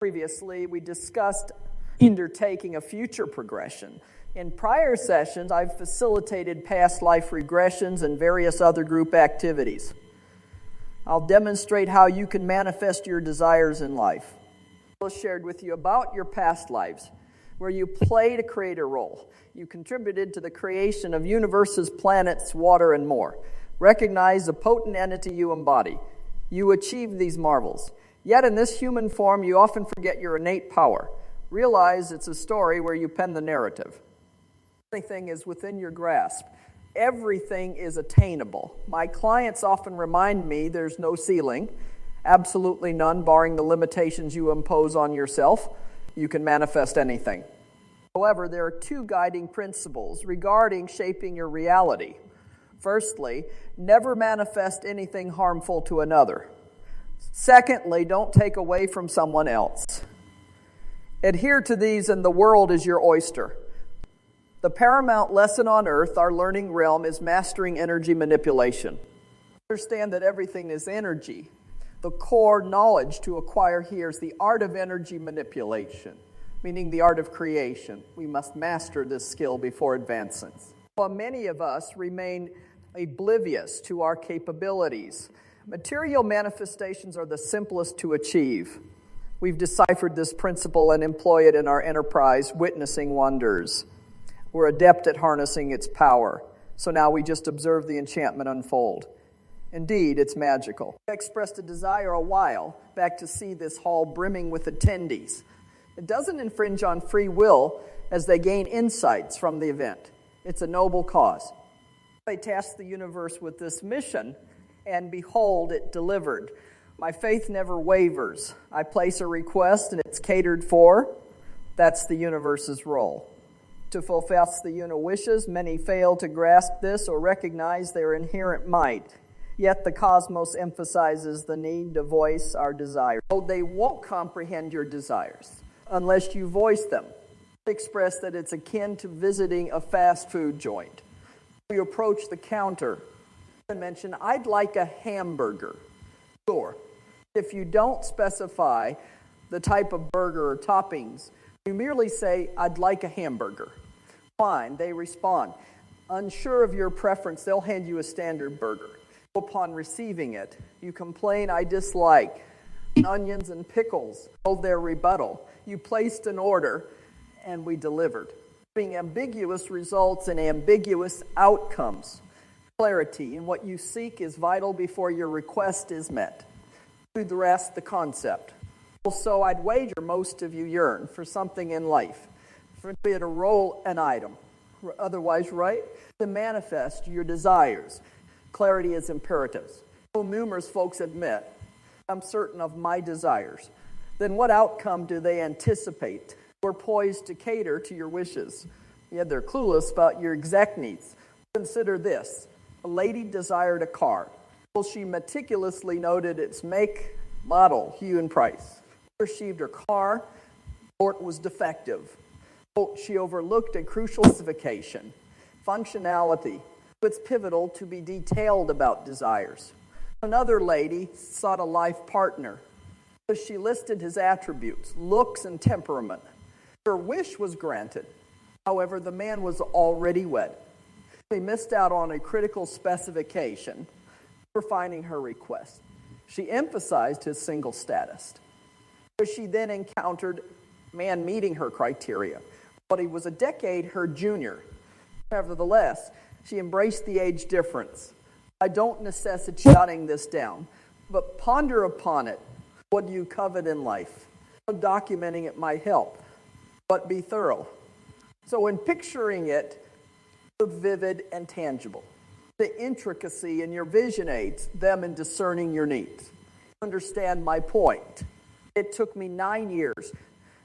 Previously, we discussed undertaking a future progression. In prior sessions, I've facilitated past life regressions and various other group activities. I'll demonstrate how you can manifest your desires in life. I shared with you about your past lives, where you played a creator role. You contributed to the creation of universes, planets, water, and more. Recognize the potent entity you embody. You achieved these marvels. Yet in this human form, you often forget your innate power. Realize it's a story where you pen the narrative. Everything is within your grasp. Everything is attainable. My clients often remind me there's no ceiling, absolutely none, barring the limitations you impose on yourself. You can manifest anything. However, there are two guiding principles regarding shaping your reality. Firstly, never manifest anything harmful to another. Secondly, don't take away from someone else. Adhere to these, and the world is your oyster. The paramount lesson on earth, our learning realm, is mastering energy manipulation. Understand that everything is energy. The core knowledge to acquire here is the art of energy manipulation, meaning the art of creation. We must master this skill before advancing. While many of us remain oblivious to our capabilities, material manifestations are the simplest to achieve. We've deciphered this principle and employ it in our enterprise, witnessing wonders. We're adept at harnessing its power, so now we just observe the enchantment unfold. Indeed, it's magical. I expressed a desire a while back to see this hall brimming with attendees. It doesn't infringe on free will as they gain insights from the event. It's a noble cause. I tasked the universe with this mission, and behold, it delivered. My faith never wavers. I place a request, and it's catered for. That's the universe's role. To fulfill the universe's wishes, many fail to grasp this or recognize their inherent might. Yet the cosmos emphasizes the need to voice our desires. Oh, they won't comprehend your desires unless you voice them. Express that it's akin to visiting a fast food joint. You approach the counter and mention, I'd like a hamburger. Sure. If you don't specify the type of burger or toppings, you merely say, I'd like a hamburger. Fine, they respond. Unsure of your preference, they'll hand you a standard burger. Upon receiving it, you complain, I dislike onions and pickles. Hold their rebuttal. You placed an order, and we delivered. Being ambiguous results in ambiguous outcomes. Clarity in what you seek is vital before your request is met. Through the rest, the concept. Also, I'd wager most of you yearn for something in life, for be it a role, an item, otherwise, right? To manifest your desires. Clarity is imperative. So numerous folks admit, I'm certain of my desires. Then what outcome do they anticipate? We're poised to cater to your wishes. Yet they're clueless about your exact needs. Consider this. A lady desired a car. Well, she meticulously noted its make, model, hue, and price. Received her car, or it was defective. She overlooked a crucial specification, functionality. It's pivotal to be detailed about desires. Another lady sought a life partner. She listed his attributes, looks, and temperament. Her wish was granted. However, the man was already wed. He missed out on a critical specification for finding her request. She emphasized his single status. She then encountered a man meeting her criteria, but he was a decade her junior. Nevertheless, she embraced the age difference. I don't necessitate jotting this down, but ponder upon it. What do you covet in life? Documenting it might help, but be thorough. So in picturing it, vivid and tangible. The intricacy in your vision aids them in discerning your needs. Understand my point. It took me 9 years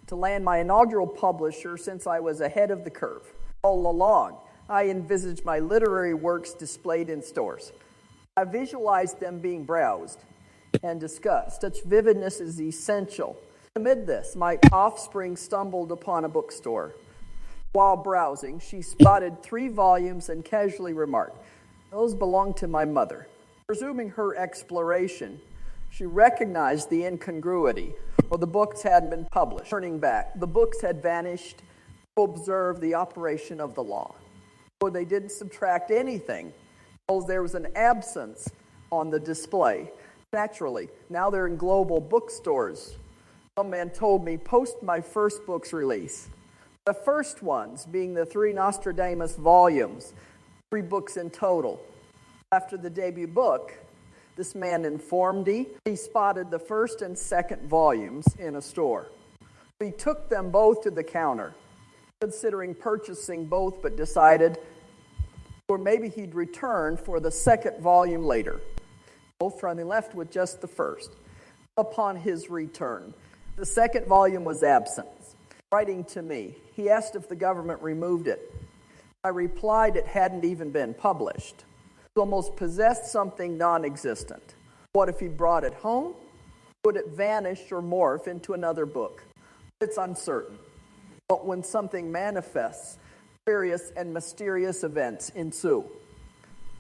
to land my inaugural publisher since I was ahead of the curve. All along, I envisaged my literary works displayed in stores. I visualized them being browsed and discussed. Such vividness is essential. Amid this, my offspring stumbled upon a bookstore. While browsing, she spotted 3 volumes and casually remarked, "Those belong to my mother." Resuming her exploration, She recognized the incongruity, or the books hadn't been published. Turning back, the books had vanished to observe the operation of the law. Or they didn't subtract anything, because there was an absence on the display. Naturally, now they're in global bookstores. Some man told me, post my first book's release. The first ones being the 3 Nostradamus volumes, 3 books in total. After the debut book, this man informed me he spotted the first and second volumes in a store. He took them both to the counter, considering purchasing both, but decided, or maybe he'd return for the second volume later. Both finally left with just the first. Upon his return, the second volume was absent. Writing to me, he asked if the government removed it. I replied it hadn't even been published. It almost possessed something non-existent. What if he brought it home? Would it vanish or morph into another book? It's uncertain. But when something manifests, various and mysterious events ensue.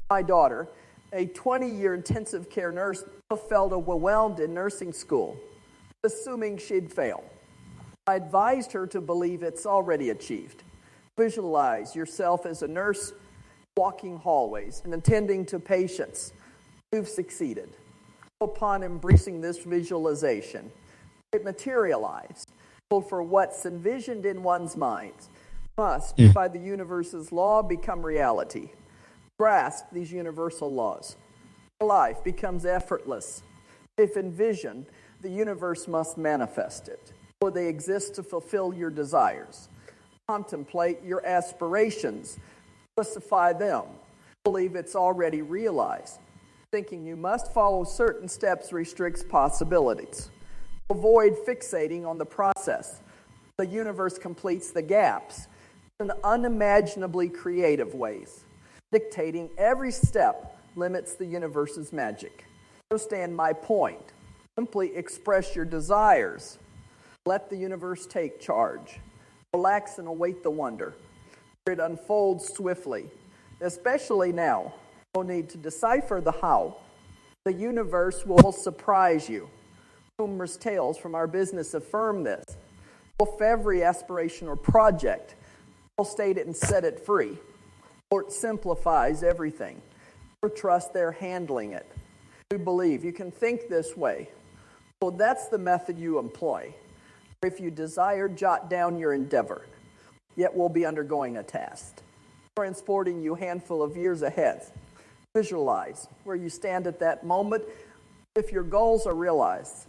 My daughter, a 20-year intensive care nurse, felt overwhelmed in nursing school, assuming she'd fail. I advised her to believe it's already achieved. Visualize yourself as a nurse walking hallways and attending to patients. You've succeeded. Upon embracing this visualization, it materialized. For what's envisioned in one's mind must, by the universe's law, become reality. Grasp these universal laws. Life becomes effortless. If envisioned, the universe must manifest it, for they exist to fulfill your desires. Contemplate your aspirations. Specify them. Believe it's already realized. Thinking you must follow certain steps restricts possibilities. Avoid fixating on the process. The universe completes the gaps in unimaginably creative ways. Dictating every step limits the universe's magic. Understand my point. Simply express your desires. Let the universe take charge. Relax and await the wonder. It unfolds swiftly, especially now. No need to decipher the how. The universe will surprise you. Numerous tales from our business affirm this. If every aspiration or project will state it and set it free, or it simplifies everything. Or trust they're handling it. We believe you can think this way. Well, that's the method you employ. If you desire, jot down your endeavor. Yet we'll be undergoing a test, transporting you a handful of years ahead. Visualize where you stand at that moment if your goals are realized.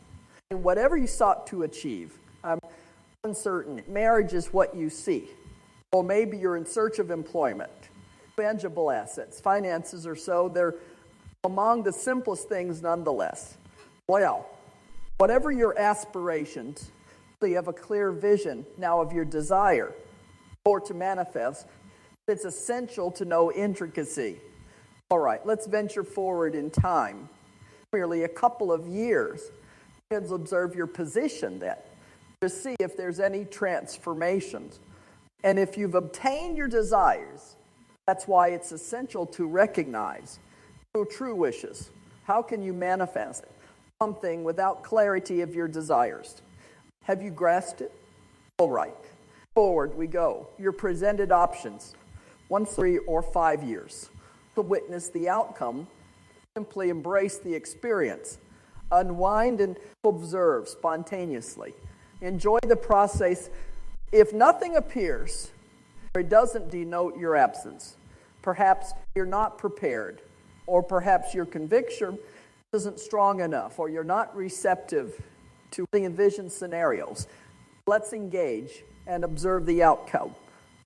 And whatever you sought to achieve, I'm uncertain. Marriage is what you see. Or maybe you're in search of employment, tangible assets, finances or so. They're among the simplest things nonetheless. Well, whatever your aspirations, you have a clear vision now of your desire or to manifest. It's essential to know intricacy. All right, let's venture forward in time. Merely a couple of years. Kids observe your position then to see if there's any transformations. And if you've obtained your desires, that's why it's essential to recognize your true wishes. How can you manifest something without clarity of your desires? Have you grasped it? All right. Forward we go. You're presented options, 1, 3, or 5 years. To witness the outcome, simply embrace the experience. Unwind and observe spontaneously. Enjoy the process. If nothing appears, it doesn't denote your absence. Perhaps you're not prepared, or perhaps your conviction isn't strong enough, or you're not receptive to the envisioned scenarios. Let's engage and observe the outcome.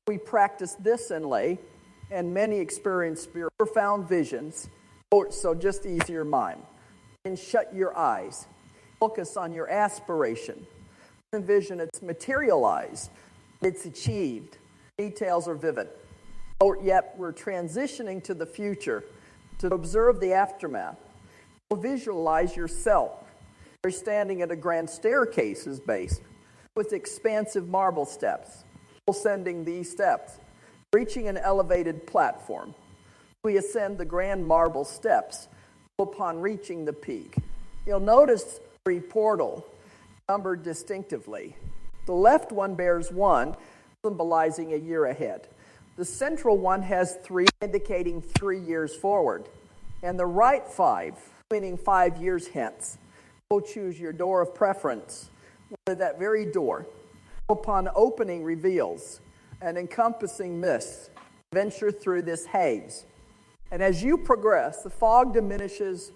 We practice this in lay, and many experience profound visions, so just ease your mind. And shut your eyes. Focus on your aspiration. Envision it's materialized. It's achieved. Details are vivid. Or yet we're transitioning to the future to observe the aftermath. Visualize yourself. You're standing at a grand staircase's base with expansive marble steps. Ascending these steps, reaching an elevated platform. We ascend the grand marble steps. Upon reaching the peak, You'll notice every portal numbered distinctively. The left one bears 1, symbolizing a year ahead. The central one has 3, indicating 3 years forward. And the right 5, meaning 5 years hence. You'll choose your door of preference, whether that very door, upon opening, reveals an encompassing mist. Venture through this haze. And as you progress, the fog diminishes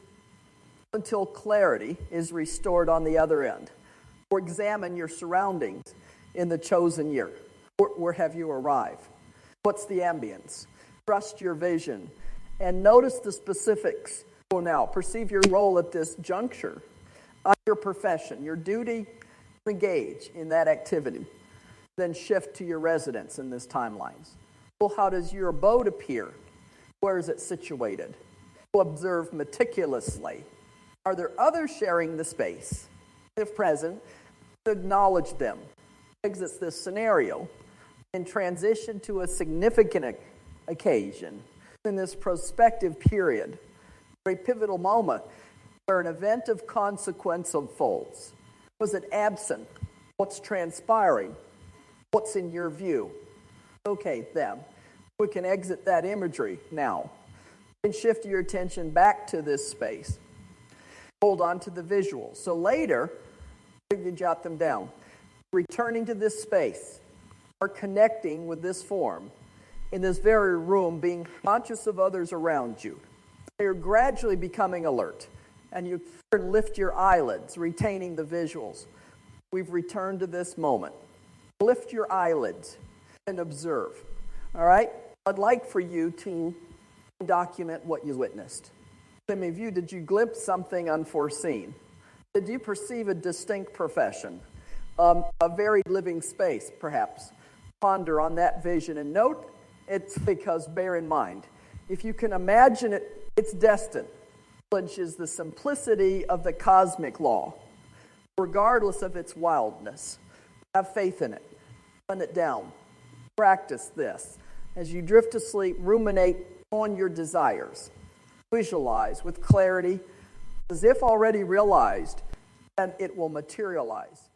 until clarity is restored on the other end. Or examine your surroundings in the chosen year. Where have you arrived? What's the ambience? Trust your vision and notice the specifics. So now, perceive your role at this juncture, your profession, your duty, engage in that activity. Then shift to your residence in this timelines. Well, how does your abode appear? Where is it situated? Observe meticulously. Are there others sharing the space? If present, acknowledge them. Exits this scenario and transition to a significant occasion in this prospective period, a pivotal moment where an event of consequence unfolds. Was it absent? What's transpiring? What's in your view? Okay, them. We can exit that imagery now and shift your attention back to this space. Hold on to the visuals. So later, you jot them down. Returning to this space or connecting with this form in this very room, being conscious of others around you. You're gradually becoming alert, and you lift your eyelids, retaining the visuals. We've returned to this moment. Lift your eyelids and observe. All right? I'd like for you to document what you witnessed. Some of you, did you glimpse something unforeseen? Did you perceive a distinct profession? A very living space, perhaps? Ponder on that vision and note it's because, bear in mind, if you can imagine it, it's destined. Knowledge is the simplicity of the cosmic law, regardless of its wildness. Have faith in it. Run it down. Practice this. As you drift to sleep, ruminate on your desires. Visualize with clarity, as if already realized, and it will materialize.